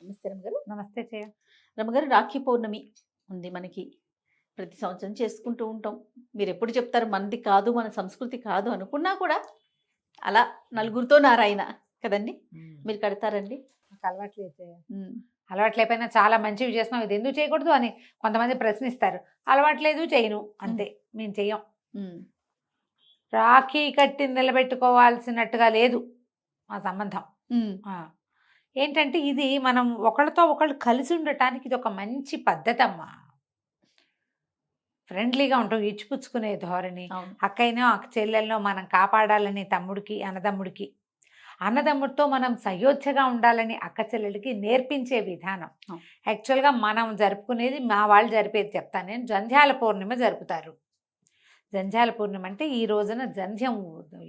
నమస్తే రమగారు. నమస్తే జయ. రమగారు, రాఖీ పౌర్ణమి ఉంది మనకి. ప్రతి సంవత్సరం చేసుకుంటూ ఉంటాం. మీరెప్పుడు చెప్తారు మనది కాదు, మన సంస్కృతి కాదు అనుకున్నా కూడా అలా నలుగురితో నారాయణ కదండి. మీరు కడతారండి? నాకు అలవాట్లేదు జయ. ఉమ్, అలవాట్లేకపోయినా చాలా మంచివి చేస్తున్నాం, ఇది ఎందుకు చేయకూడదు అని కొంతమంది ప్రశ్నిస్తారు. అలవాట్లేదు, చేయను అంతే. మేము చెయ్యం. ఉమ్, రాఖీ కట్టి నిలబెట్టుకోవాల్సినట్టుగా లేదు మా సంబంధం. ఉమ్, ఆ, ఏంటంటే ఇది మనం ఒకళ్ళతో ఒకళ్ళు కలిసి ఉండటానికి ఇది ఒక మంచి పద్ధతి అమ్మా. ఫ్రెండ్లీగా ఉంటాం, ఇచ్చిపుచ్చుకునే ధోరణి. అవును. అక్కయ్యనో అక్క చెల్లెల్లో మనం కాపాడాలని తమ్ముడికి, అన్నదమ్ముడికి, అన్నదమ్ముడితో మనం సయోధ్యగా ఉండాలని అక్క చెల్లెలకి నేర్పించే విధానం. అవును. యాక్చువల్గా మనం జరుపుకునేది, మా వాళ్ళు జరిపేది చెప్తాను నేను. జంధ్యాల పౌర్ణిమ జరుపుతారు. జంధ్యాల పౌర్ణిమ అంటే ఈ రోజున జంధ్యం,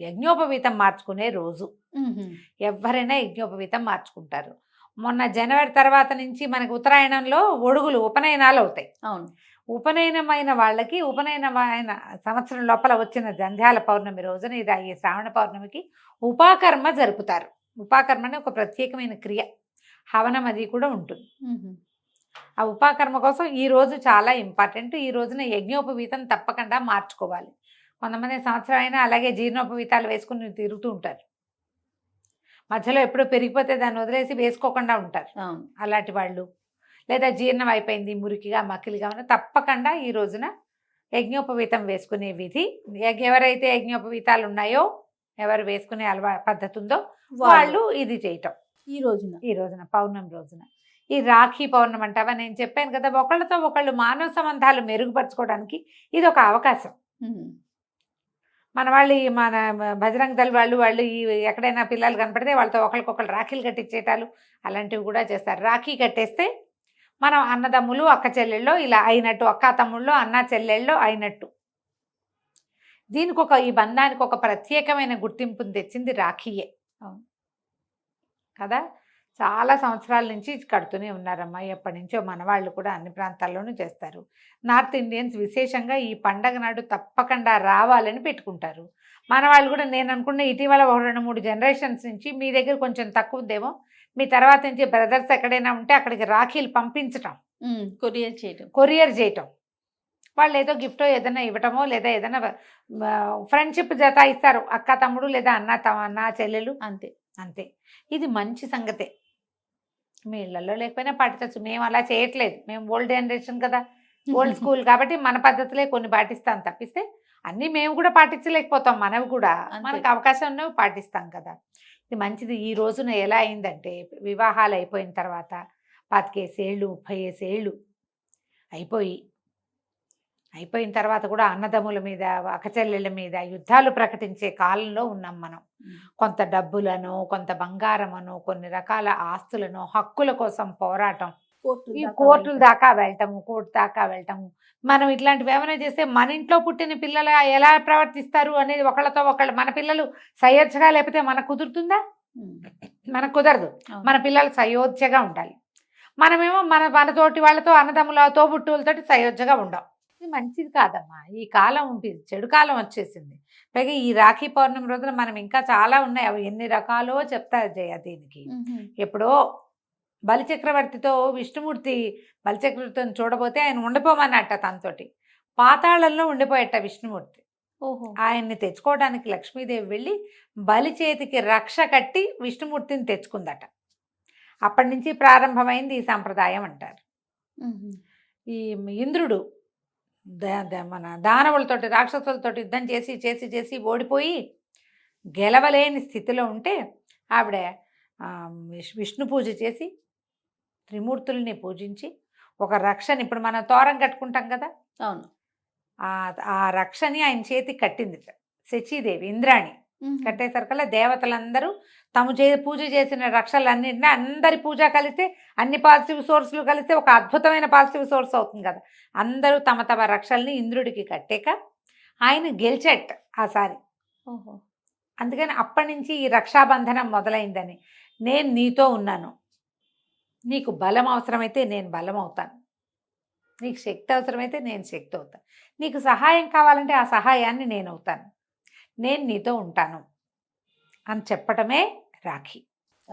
యజ్ఞోపవీతం మార్చుకునే రోజు. ఉమ్హు, ఎవరైనా యజ్ఞోపవీతం మార్చుకుంటారు. మొన్న జనవరి తర్వాత నుంచి మనకు ఉత్తరాయణంలో ఒడుగులు, ఉపనయనాలు అవుతాయి. అవును. ఉపనయనమైన వాళ్ళకి, ఉపనయనమైన సంవత్సరం లోపల వచ్చిన జంధ్యాల పౌర్ణమి రోజున ఈ శ్రావణ పౌర్ణమికి ఉపాకర్మ జరుపుతారు. ఉపాకర్మ అనే ఒక ప్రత్యేకమైన క్రియ, హవనం అది కూడా ఉంటుంది. ఉమ్హు, ఆ ఉపాకర్మ కోసం ఈ రోజు చాలా ఇంపార్టెంట్. ఈ రోజున యజ్ఞోపవీతం తప్పకుండా మార్చుకోవాలి. కొంతమంది సంవత్సరం అయినా అలాగే జీర్ణోపవీతాలు వేసుకుని తిరుగుతూ ఉంటారు. మధ్యలో ఎప్పుడో పెరిగిపోతే దాన్ని వదిలేసి వేసుకోకుండా ఉంటారు అవును. అలాంటి వాళ్ళు. లేదా జీర్ణం అయిపోయింది, మురికిగా మకిలిగా ఉన్న, తప్పకుండా ఈ రోజున యజ్ఞోపవీతం వేసుకునే విధి. ఎవరైతే యజ్ఞోపవీతాలు ఉన్నాయో, ఎవరు వేసుకునే పద్ధతి ఉందో వాళ్ళు ఇది చేయటం. ఈ రోజున పౌర్ణమి రోజున ఈ రాఖీ పౌర్ణమి అంటావా, నేను చెప్పాను కదా, ఒకళ్ళతో ఒకళ్ళు మానవ సంబంధాలు మెరుగుపరచుకోవడానికి ఇది ఒక అవకాశం. ఉమ్, మన వాళ్ళు మన బజరంగ దళ్ వాళ్ళు ఈ ఎక్కడైనా పిల్లలు కనపడితే వాళ్ళతో ఒకరికొకరు రాఖీలు కట్టించేటాలు అలాంటివి కూడా చేస్తారు. రాఖీ కట్టేస్తే మనం అన్నదమ్ములు, అక్క చెల్లెళ్ళు ఇలా అయినట్టు, అక్క తమ్ముళ్ళు, అన్న చెల్లెళ్ళు అయినట్టు. ఈ బంధానికి ఒక ప్రత్యేకమైన గుర్తింపుని తెచ్చింది రాఖీయే. అవును కదా. చాలా సంవత్సరాల నుంచి కడుతూనే ఉన్నారమ్మా. ఎప్పటి నుంచో మన వాళ్ళు కూడా అన్ని ప్రాంతాల్లోనూ చేస్తారు. నార్త్ ఇండియన్స్ విశేషంగా ఈ పండగ నాడు తప్పకుండా రావాలని పెట్టుకుంటారు. మన వాళ్ళు కూడా, నేను అనుకున్న ఇటీవల 2-3 జనరేషన్స్ నుంచి మీ దగ్గర కొంచెం తక్కువ ఉందేమో, మీ తర్వాత నుంచి బ్రదర్స్ ఎక్కడైనా ఉంటే అక్కడికి రాఖీలు పంపించటం, కొరియర్ చేయటం. వాళ్ళు ఏదో గిఫ్టో ఏదైనా ఇవ్వటమో, లేదా ఏదైనా ఫ్రెండ్షిప్ జత ఇస్తారు, అక్క తమ్ముడు లేదా అన్న చెల్లెలు, అంతే అంతే. ఇది మంచి సంగతే. మీ ఇళ్లలో లేకపోయినా పాటించచ్చు. మేము అలా చేయట్లేదు, మేము ఓల్డ్ జనరేషన్ కదా, ఓల్డ్ స్కూల్ కాబట్టి మన పద్ధతులే కొన్ని పాటిస్తాం తప్పిస్తే అన్నీ మేము కూడా పాటించలేకపోతాం. మనవి కూడా మనకు అవకాశం ఉన్నవి పాటిస్తాం కదా. ఇది మంచిది. ఈ రోజున ఎలా అయిందంటే, వివాహాలు అయిపోయిన తర్వాత 25 ఏళ్ళు 30 ఏళ్ళు అయిపోయిన తర్వాత కూడా అన్నదమ్ముల మీద, అక్కచెల్లెళ్ళ మీద యుద్ధాలు ప్రకటించే కాలంలో ఉన్నాం మనం. కొంత డబ్బులను, కొంత బంగారమును, కొన్ని రకాల ఆస్తులను, హక్కుల కోసం పోరాటం, ఈ కోర్టుల దాకా వెళ్ళటము, కోర్టు దాకా వెళ్ళటము. మనం ఇట్లాంటివి ఏమైనా చేస్తే మన ఇంట్లో పుట్టిన పిల్లలు ఎలా ప్రవర్తిస్తారు అనేది ఒకళ్ళతో ఒకళ్ళు, మన పిల్లలు సయోధ్యగా లేకపోతే మనకు కుదురుతుందా? మనకు కుదరదు. మన పిల్లలు సయోధ్యగా ఉండాలి. మనమేమో మనతోటి వాళ్ళతో, అన్నదమ్ముల తోబుట్టువులతోటి సయోధ్యగా ఉండం. ఇది మంచిది కాదమ్మా. ఈ కాలం ఉంటుంది, చెడు కాలం వచ్చేసింది. పైగా ఈ రాఖీ పౌర్ణమి రోజున మనం ఇంకా చాలా ఉన్నాయి, అవి ఎన్ని రకాలో చెప్తారు జయ. దీనికి ఎప్పుడో బలిచక్రవర్తితో విష్ణుమూర్తి, బలిచక్రవర్తిని చూడబోతే ఆయన ఉండిపోమన్నట్ట, తనతోటి పాతాళంలో ఉండిపోయట విష్ణుమూర్తి. ఆయన్ని తెచ్చుకోవడానికి లక్ష్మీదేవి వెళ్ళి బలి చేతికి రక్ష కట్టి విష్ణుమూర్తిని తెచ్చుకుందట. అప్పటి నుంచి ప్రారంభమైంది ఈ సంప్రదాయం అంటారు. ఈ ఇంద్రుడు మన దానవులతోటి, రాక్షసులతోటి యుద్ధం చేసి చేసి చేసి ఓడిపోయి గెలవలేని స్థితిలో ఉంటే ఆవిడ విష్ణు పూజ చేసి, త్రిమూర్తుల్ని పూజించి, ఒక రక్షని, ఇప్పుడు మనం తోరం కట్టుకుంటాం కదా, అవును, ఆ రక్షని ఆయన చేతికి కట్టింది శచీదేవి, ఇంద్రాణి. కట్టేసరికల్లా దేవతలందరూ తాము పూజ చేసిన రక్షలన్నింటినీ, అందరి పూజ కలిస్తే, అన్ని పాజిటివ్ సోర్స్లు కలిస్తే ఒక అద్భుతమైన పాజిటివ్ సోర్స్ అవుతుంది కదా. అందరూ తమ తమ రక్షల్ని ఇంద్రుడికి కట్టాక ఆయన గెలిచేట ఆసారి. అందుకని అప్పటి నుంచి ఈ రక్షాబంధనం మొదలైందని. నేను నీతో ఉన్నాను, నీకు బలం అవసరమైతే నేను బలం అవుతాను, నీకు శక్తి అవసరమైతే నేను శక్తి అవుతాను, నీకు సహాయం కావాలంటే ఆ సహాయాన్ని నేను అవుతాను, నేను నీతో ఉంటాను అని చెప్పటమే రాఖీ.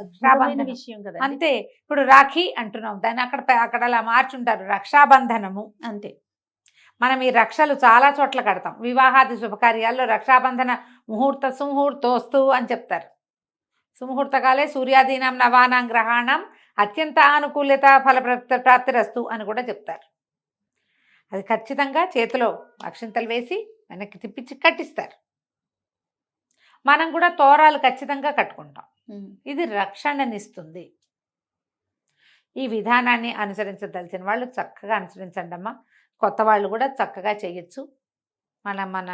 అద్భుతమైన రక్షాబంధనం. విషయం కదండి. అంతే. ఇప్పుడు రాఖీ అంటున్నాం, దాన్ని అక్కడ అలా మార్చుంటారు రక్షాబంధనము. అంతే. మనం ఈ రక్షలు చాలా చోట్ల కడతాం. వివాహాది శుభకార్యాల్లో రక్షాబంధన ముహూర్త సుముహూర్తోస్తు అని చెప్తారు. సుముహూర్తకాలే సూర్యాదీనం నవానాం గ్రహాణం అత్యంత అనుకూలత ఫల ప్రాప్తిరస్తు అని కూడా చెప్తారు. అది ఖచ్చితంగా చేతిలో అక్షింతలు వేసి వెనక్కి తిప్పించి కట్టిస్తారు. మనం కూడా తోరాలు ఖచ్చితంగా కట్టుకుంటాం. ఇది రక్షణనిస్తుంది. ఈ విధానాన్ని అనుసరించదలిచిన వాళ్ళు చక్కగా అనుసరించండి అమ్మా. కొత్త వాళ్ళు కూడా చక్కగా చేయొచ్చు. మన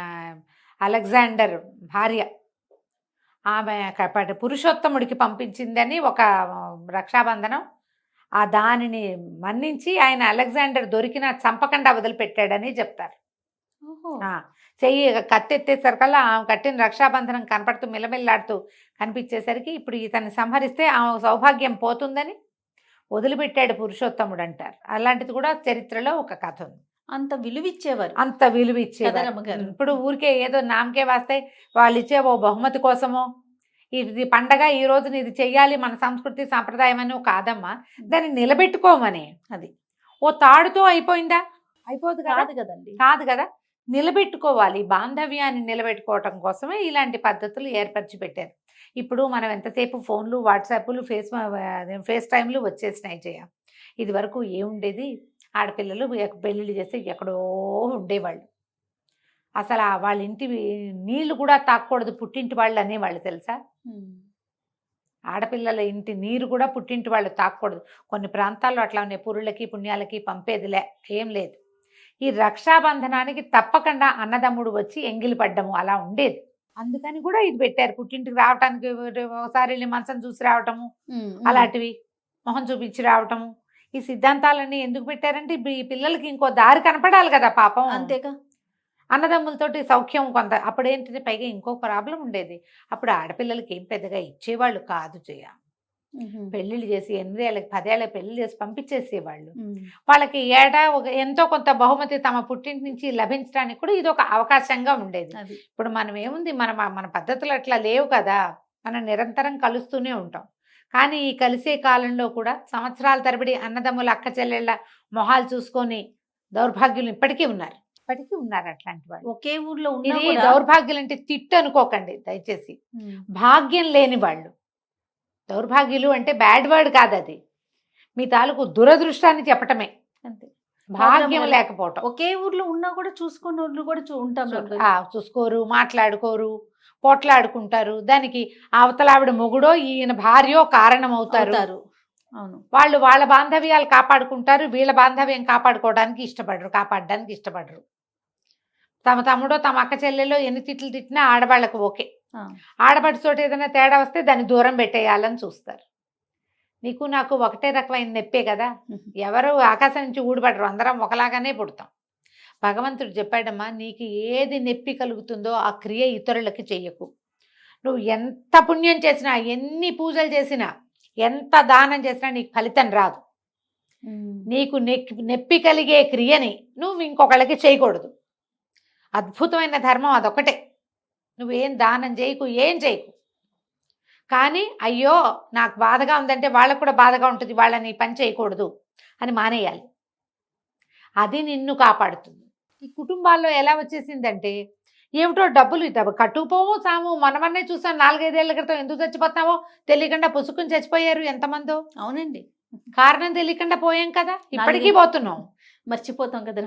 అలెగ్జాండర్ భార్య, ఆమె పురుషోత్తముడికి పంపించిందని ఒక రక్షాబంధనం, ఆ దానిని మన్నించి ఆయన అలెగ్జాండర్ దొరికిన చంపకుండా వదిలిపెట్టాడని చెప్తారు. చెయ్యి కత్తెత్తేసరికల్లా ఆమె కట్టిన రక్షాబంధనం కనపడుతూ మిలమిల్లాడుతూ కనిపించేసరికి ఇప్పుడు ఇతన్ని సంహరిస్తే ఆమె సౌభాగ్యం పోతుందని వదిలిపెట్టాడు పురుషోత్తముడు అంటారు. అలాంటిది కూడా చరిత్రలో ఒక కథ ఉంది. అంత విలువిచ్చేవారు. అంత విలువిచ్చేవారు. ఇప్పుడు ఊరికే ఏదో నామకే వాస్తే వాళ్ళు ఇచ్చే ఓ బహుమతి కోసమో ఇది పండగ ఈ రోజున ఇది చెయ్యాలి మన సంస్కృతి సాంప్రదాయం అని కాదమ్మా, దాన్ని నిలబెట్టుకోమని. అది ఓ తాడుతో అయిపోయిందా? అయిపోదు కదండి. కాదు కదా, నిలబెట్టుకోవాలి. బాంధవ్యాన్ని నిలబెట్టుకోవటం కోసమే ఇలాంటి పద్ధతులు ఏర్పరిచి పెట్టారు. ఇప్పుడు మనం ఎంతసేపు ఫోన్లు, వాట్సాప్లు, ఫేస్ టైంలు వచ్చేసినాయి చేయం. ఇది వరకు ఏముండేది, ఆడపిల్లలు పెళ్ళిళ్ళు చేస్తే ఎక్కడో ఉండేవాళ్ళు. అసలు వాళ్ళ ఇంటి నీళ్లు కూడా తాకూడదు పుట్టింటి వాళ్ళు అనేవాళ్ళు తెలుసా. ఆడపిల్లల ఇంటి నీరు కూడా పుట్టింటి వాళ్ళు తాకూడదు. కొన్ని ప్రాంతాల్లో అట్లా ఉన్నాయి, పురుళ్ళకి పుణ్యాలకి పంపేదిలే, ఏం లేదు. ఈ రక్షాబంధనానికి తప్పకుండా అన్నదమ్ముడు వచ్చి ఎంగిలి పడ్డము అలా ఉండేది. అందుకని కూడా ఇది పెట్టారు. పుట్టింటికి రావటానికి ఒకసారి వెళ్ళి మంచం చూసి రావటము, అలాంటివి మొహం చూపించి రావటము. ఈ సిద్ధాంతాలన్నీ ఎందుకు పెట్టారంటే ఈ పిల్లలకి ఇంకో దారి కనపడాలి కదా పాపం. అంతేగా. అన్నదమ్ములతోటి సౌఖ్యం కొంత. అప్పుడేంటంటే పైగా ఇంకో ప్రాబ్లం ఉండేది, అప్పుడు ఆడపిల్లలకి ఏం పెద్దగా ఇచ్చేవాళ్ళు కాదు చేయ. పెళ్ళిళ్ళు చేసి 8 ఏళ్ళకి 10 ఏళ్ళకి పెళ్లి చేసి పంపించేసేవాళ్ళు. వాళ్ళకి ఏటా ఎంతో కొంత బహుమతి తమ పుట్టింటి నుంచి లభించడానికి కూడా ఇది ఒక అవకాశంగా ఉండేది. ఇప్పుడు మనం ఏముంది, మన పద్ధతులు అట్లా లేవు కదా, మనం నిరంతరం కలుస్తూనే ఉంటాం. కానీ ఈ కలిసే కాలంలో కూడా సంవత్సరాల తరబడి అన్నదమ్ముల అక్క చెల్లెళ్ళ మొహాలు చూసుకొని దౌర్భాగ్యులు ఇప్పటికీ ఉన్నారు అట్లాంటి వాళ్ళు. ఒకే ఊర్లో ఇది దౌర్భాగ్యులు అంటే తిట్టు అనుకోకండి దయచేసి. భాగ్యం లేని వాళ్ళు. దౌర్భాగ్యులు అంటే బ్యాడ్ వర్డ్ కాదు, అది మీ తాలూకు దురదృష్టాన్ని చెప్పటమే. అంతే. భాగ్యం లేకపోవటం. ఒకే ఊర్లో ఉన్నా కూడా చూసుకున్న ఊర్లు కూడా ఉంటాం. చూసుకోరు, మాట్లాడుకోరు, పోట్లాడుకుంటారు. దానికి అవతలావిడ మొగుడో ఈయన భార్యో కారణం అవుతారు. అవును. వాళ్ళు వాళ్ళ బాంధవ్యాలు కాపాడుకుంటారు, వీళ్ళ బాంధవ్యం కాపాడడానికి ఇష్టపడరు. తమ తమ్ముడో తమ అక్క చెల్లెలో ఎన్ని తిట్లు తిట్టినా ఆడవాళ్ళకు ఓకే. ఆడపడితోటి ఏదైనా తేడా వస్తే దాన్ని దూరం పెట్టేయాలని చూస్తారు. నీకు నాకు ఒకటే రకమైన నెప్పే కదా, ఎవరు ఆకాశం నుంచి ఊడిపడరు, అందరం ఒకలాగానే పుడతాం. భగవంతుడు చెప్పాడమ్మా, నీకు ఏది నొప్పి కలుగుతుందో ఆ క్రియ ఇతరులకి చెయ్యకు. నువ్వు ఎంత పుణ్యం చేసినా, ఎన్ని పూజలు చేసినా, ఎంత దానం చేసినా నీకు ఫలితం రాదు. నీకు నొప్పి కలిగే క్రియని నువ్వు ఇంకొకళ్ళకి చేయకూడదు. అద్భుతమైన ధర్మం అదొకటే. నువ్వేం దానం చేయకు, ఏం చేయకు. కానీ అయ్యో నాకు బాధగా ఉందంటే వాళ్ళకు కూడా బాధగా ఉంటుంది, వాళ్ళని పని చేయకూడదు అని మానేయాలి. అది నిన్ను కాపాడుతుంది. ఈ కుటుంబాల్లో ఎలా వచ్చేసిందంటే, ఏమిటో డబ్బులు కట్టుకుపోము సాము. మనమన్నే చూసాం 4-5 ఏళ్ల క్రితం, ఎందుకు చచ్చిపోతామో తెలియకుండా పుసుకుని చచ్చిపోయారు ఎంతమందో. అవునండి, కారణం తెలియకుండా పోయాం కదా, ఇప్పటికీ పోతున్నాం. మర్చిపోతాం కదా,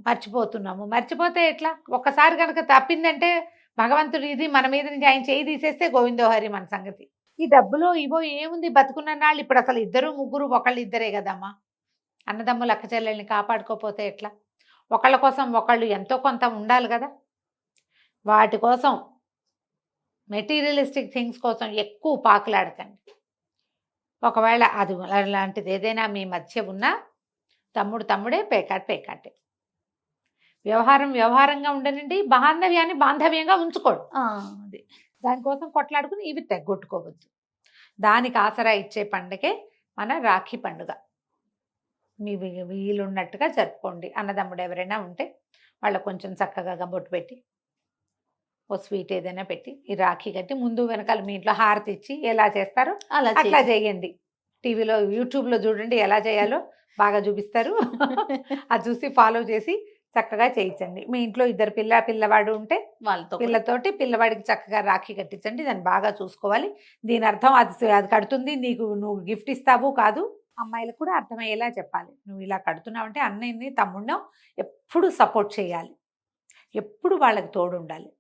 మర్చిపోతున్నాము. మర్చిపోతే ఎట్లా? ఒక్కసారి కనుక తప్పిందంటే భగవంతుడు ఇది మన మీద నుంచి ఆయన చేయి తీసేస్తే గోవిందోహరి మన సంగతి. ఈ డబ్బులో ఇవో ఏముంది, బతుకున్న నాళ్ళు ఇప్పుడు అసలు 2-3 ఒకళ్ళు ఇద్దరే కదమ్మా. అన్నదమ్ములు అక్క చెల్లెల్ని కాపాడుకోపోతే ఎట్లా? ఒకళ్ళ కోసం ఒకళ్ళు ఎంతో కొంత ఉండాలి కదా. వాటి కోసం, మెటీరియలిస్టిక్ థింగ్స్ కోసం ఎక్కువ పాకులాడకండి. ఒకవేళ అది అలాంటిది ఏదైనా మీ మధ్య ఉన్నా తమ్ముడే, పేకాటే. వ్యవహారంగా ఉండనండి, బాంధవ్యాన్ని బాంధవ్యంగా ఉంచుకోడు. అది దానికోసం కొట్లాడుకుని ఇవి తెగొట్టుకోవద్దు. దానికి ఆసరా ఇచ్చే పండుగే మన రాఖీ పండుగ. మీ వీలున్నట్టుగా జరుపుకోండి. అన్నదమ్ముడు ఎవరైనా ఉంటే వాళ్ళకు కొంచెం చక్కగా బొట్టు పెట్టి ఓ స్వీట్ ఏదైనా పెట్టి ఈ రాఖీ కట్టి ముందు వెనకాల మీ ఇంట్లో హారతి ఇచ్చి ఎలా చేస్తారో అలా అట్లా చేయండి. టీవీలో యూట్యూబ్లో చూడండి ఎలా చేయాలో బాగా చూపిస్తారు. అది చూసి ఫాలో చేసి చక్కగా చేయించండి. మీ ఇంట్లో ఇద్దరు పిల్లవాడు ఉంటే వాళ్ళతో కూడా. పిల్లతోటి పిల్లవాడికి చక్కగా రాఖీ కట్టించండి. దాన్ని బాగా చూసుకోవాలి. దీని అర్థం అది కడుతుంది నీకు, నువ్వు గిఫ్ట్ ఇస్తావు కాదు. అమ్మాయిలకు కూడా అర్థమయ్యేలా చెప్పాలి. నువ్వు ఇలా కడుతున్నావు అంటే అన్నయ్యని తమ్ముడినో ఎప్పుడు సపోర్ట్ చేయాలి, ఎప్పుడు వాళ్ళకి తోడు ఉండాలి,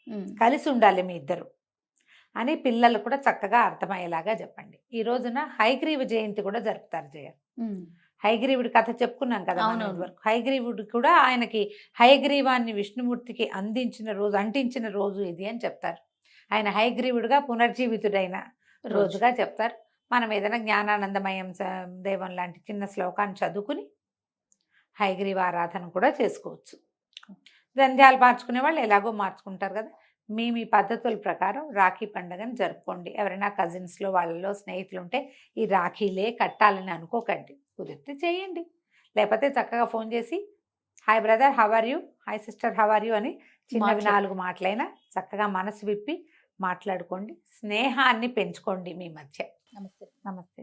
ఉమ్. కలిసి ఉండాలి మీ ఇద్దరు అని పిల్లలు కూడా చక్కగా అర్థమయ్యేలాగా చెప్పండి. ఈ రోజున హయగ్రీవ జయంతి కూడా జరుపుతారు జయ. ఉమ్. హయగ్రీవుడి కథ చెప్పుకున్నాం కదా మనం అవునవును. ఇదివరకు. హయగ్రీవుడు కూడా ఆయనకి హయగ్రీవాన్ని విష్ణుమూర్తికి అంటించిన రోజు ఇది అని చెప్తారు. ఆయన హయగ్రీవుడిగా పునర్జీవితుడైన రోజుగా చెప్తారు. మనం ఏదైనా జ్ఞానానందమయం దేవం లాంటి చిన్న శ్లోకాన్ని చదువుకుని హయగ్రీవ ఆరాధన కూడా చేసుకోవచ్చు. జంధ్యాలు మార్చుకునే వాళ్ళు ఎలాగో మార్చుకుంటారు కదా. మీ పద్ధతుల ప్రకారం రాఖీ పండుగను జరుపుకోండి. ఎవరైనా కజిన్స్లో వాళ్ళలో స్నేహితులు ఉంటే ఈ రాఖీలే కట్టాలని అనుకోకండి, కుదిరితే చేయండి. లేకపోతే చక్కగా ఫోన్ చేసి hi brother how are you, hi sister how are you అని చిన్నవి 4 మాటలైనా చక్కగా మనసు విప్పి మాట్లాడుకోండి. స్నేహాన్ని పెంచుకోండి మీ మధ్య. నమస్తే. నమస్తే.